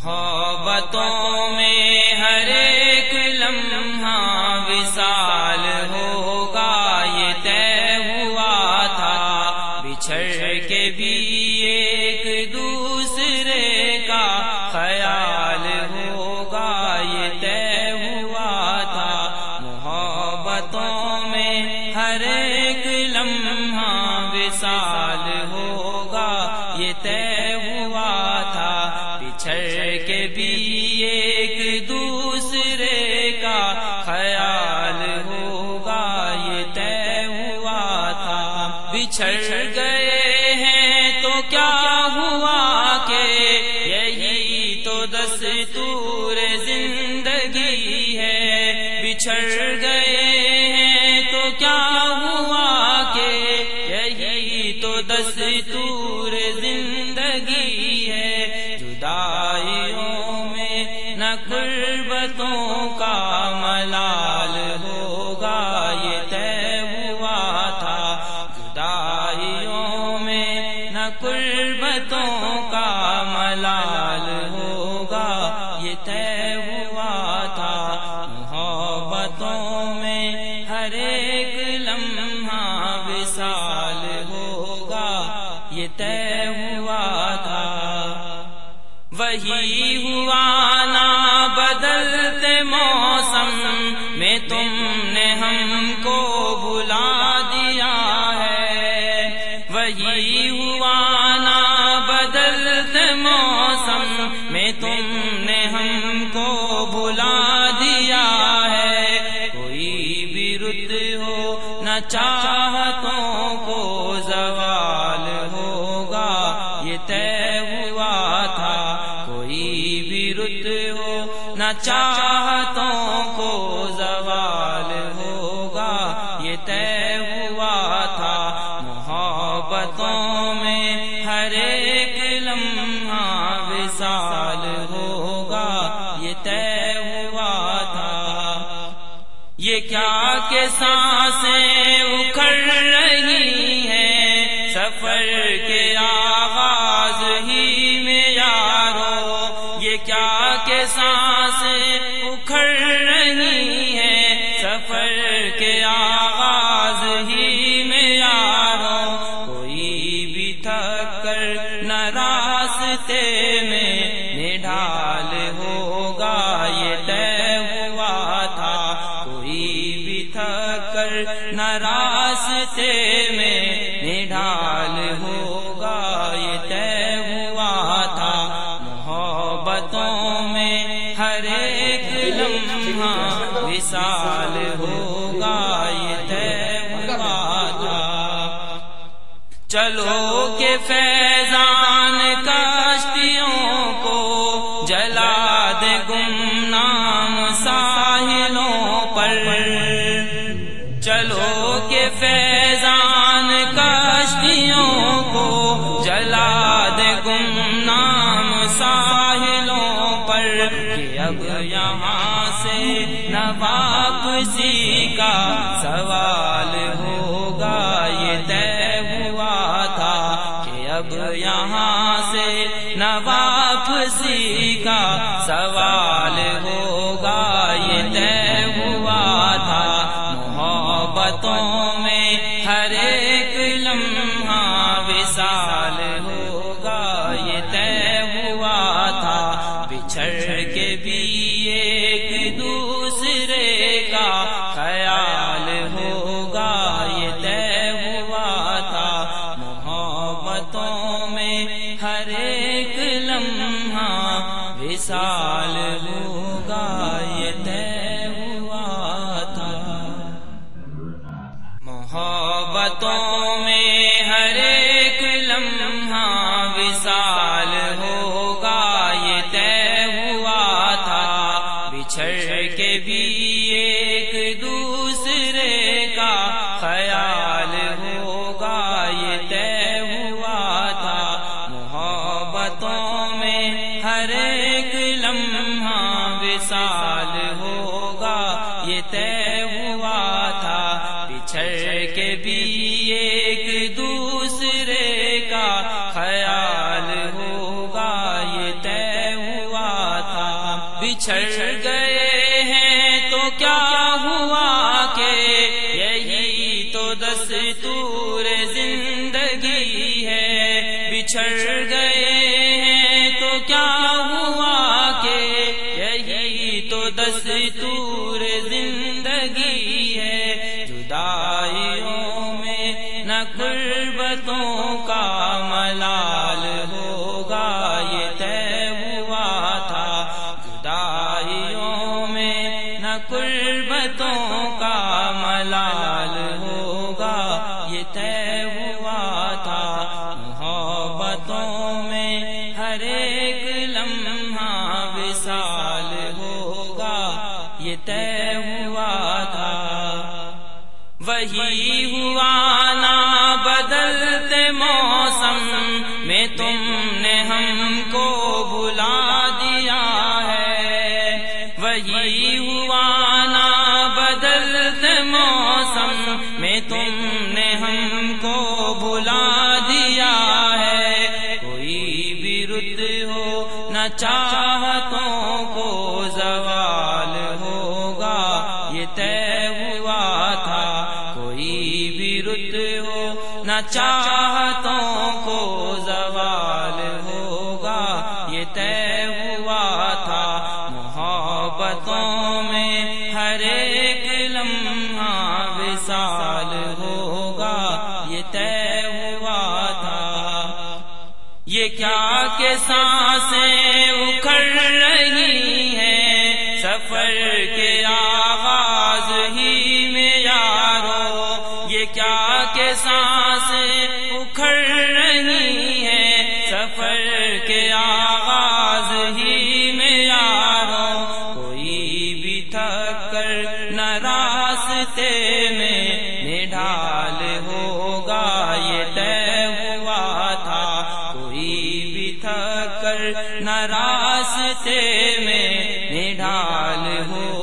محبتوں میں ہر ایک لمحہ وصال ہوگا یہ طے ہوا تھا، بچھڑ کے بھی ایک دوسرے کا خیال ہوگا یہ طے ہوا تھا۔ محبتوں میں ہر ایک لمحہ وصال ہوگا یہ طے ہوا تھا، بچھڑ کے بھی ایک دوسرے کا خیال ہوگا یہ طے ہوا تھا۔ بچھڑ گئے ہیں تو کیا ہوا کہ یہی تو دستور زندگی ہے، بچھڑ گئے ہیں تو کیا ہوا کہ یہی تو دستور زندگی ہے۔ جدائیوں میں نہ غربتوں کا ملال ہوگا یہ طے ہوا تھا، جدائیوں میں نہ غربتوں کا ملال ہوگا یہ طے ہوا تھا۔ محبتوں میں ہر ایک لمحہ وصال ہوگا یہ طے ہوا تھا۔ وہی ہوا نا بدلتے موسم میں تم نے ہم کو بھلا دیا ہے، وہی ہوا نا بدلتے موسم میں تم نے ہم کو بھلا دیا ہے۔ کوئی بھی رت ہو نہ چاہتوں کو زوال ہوگا یہ طے ہوا تھا، کوئی بھی رت ہو نہ چاہتوں کو زوال ہوگا یہ طے ہوا تھا۔ محبتوں میں ہر ایک لمحہ وصال ہوگا یہ طے ہوا تھا۔ یہ کیا کہ سانسیں اکھڑ رہی ہیں سفر کے آغاز ہی میں یارو، یہ کیا کہ سانسیں اکھڑ رہی ہیں سفر کے آغاز ہی میں یارو، کوئی بھی تھک کر نہ راستے میں نڈھال ہوگا یہ طے ہوا تھا، کوئی بھی تھک کر نہ راستے میں نڈھال ہوگا یہ طے ہوا تھا۔ محبتوں میں ہر ایک لمحہ وصال ہوگا یہ طے ہوا تھا۔ چلو کہ فیضان کشتیوں کو جلا دے گمنام ساحلوں پر، چلو کہ فیضان کشتیوں کو جلا دے گمنام ساحلوں پر، کہ اب یہاں سے نہ واپسی کا سوال ہوگا یہ طے ہوا تھا، کہ اب یہاں سے نہ واپسی کا سوال ہوگا یہ طے ہوا تھا۔ محبتوں میں ہر ایک لمحہ وصال ہوگا یہ طے ہوا تھا، بچھڑ کے بھی ایک دوسرے کا خیال ہوگا یہ طے ہوا تھا۔ محبتوں میں ہر ایک لمحہ وصال ہوگا یہ طے ہوا تھا۔ محبتوں میں ہر ایک لمحہ وصال ہوگا یہ طے ہوا تھا، بچھڑ کے بھی ایک دوسرے کا خیال ہوگا یہ طے ہوا تھا۔ محبتوں میں ہر ایک لمحہ وصال ہوگا یہ طے ہوا تھا، بچھڑ کے بھی ایک دوسرے کا خیال ہوگا یہ طے ہوا بچھڑ گئے ہیں تو کیا ہوا کہ یہی تو دستور زندگی ہے، بچھڑ گئے ہیں تو کیا ہوا کہ یہی تو دستور زندگی ہے، جدائیوں میں نہ غربتوں کا ملال ہوگا یہ طے ہوا تھا، جدائیوں میں نہ غربتوں کا ملال ہوگا یہ طے ہوا تھا، محبتوں میں ہر ایک لمحہ وصال ہوگا یہ طے ہوا تھا، وہی ہوا نا بدلتے موسم میں تم نے ہم کو بھلا دیا ہے، وہی ہوا نا بدلتے موسم میں تم نے ہم کو بھلا دیا ہے، کوئی بھی رت ہو نہ چاہتوں کو زوال ہوگا یہ طے ہوا تھا، کوئی بھی رت ہو نہ چاہتوں کو زوال ہوگا یہ طے ہوا تھا، محبتوں میں ہر ایک لمحہ وصال ہوگا یہ طے ہوا تھا، یہ کیا کہ سانسیں اکھڑ رہی ہیں سفر کے آغاز ہی میں یارو، یہ کیا کہ سانسیں اکھڑ رہی ہیں سفر کے آغاز ہی میں یارو، کوئی بھی تھک کر نہ راستے میں نڈھال ہوگا یہ طے ہوا تھا، کوئی بھی تھک کر نہ راستے میں نڈھال ہو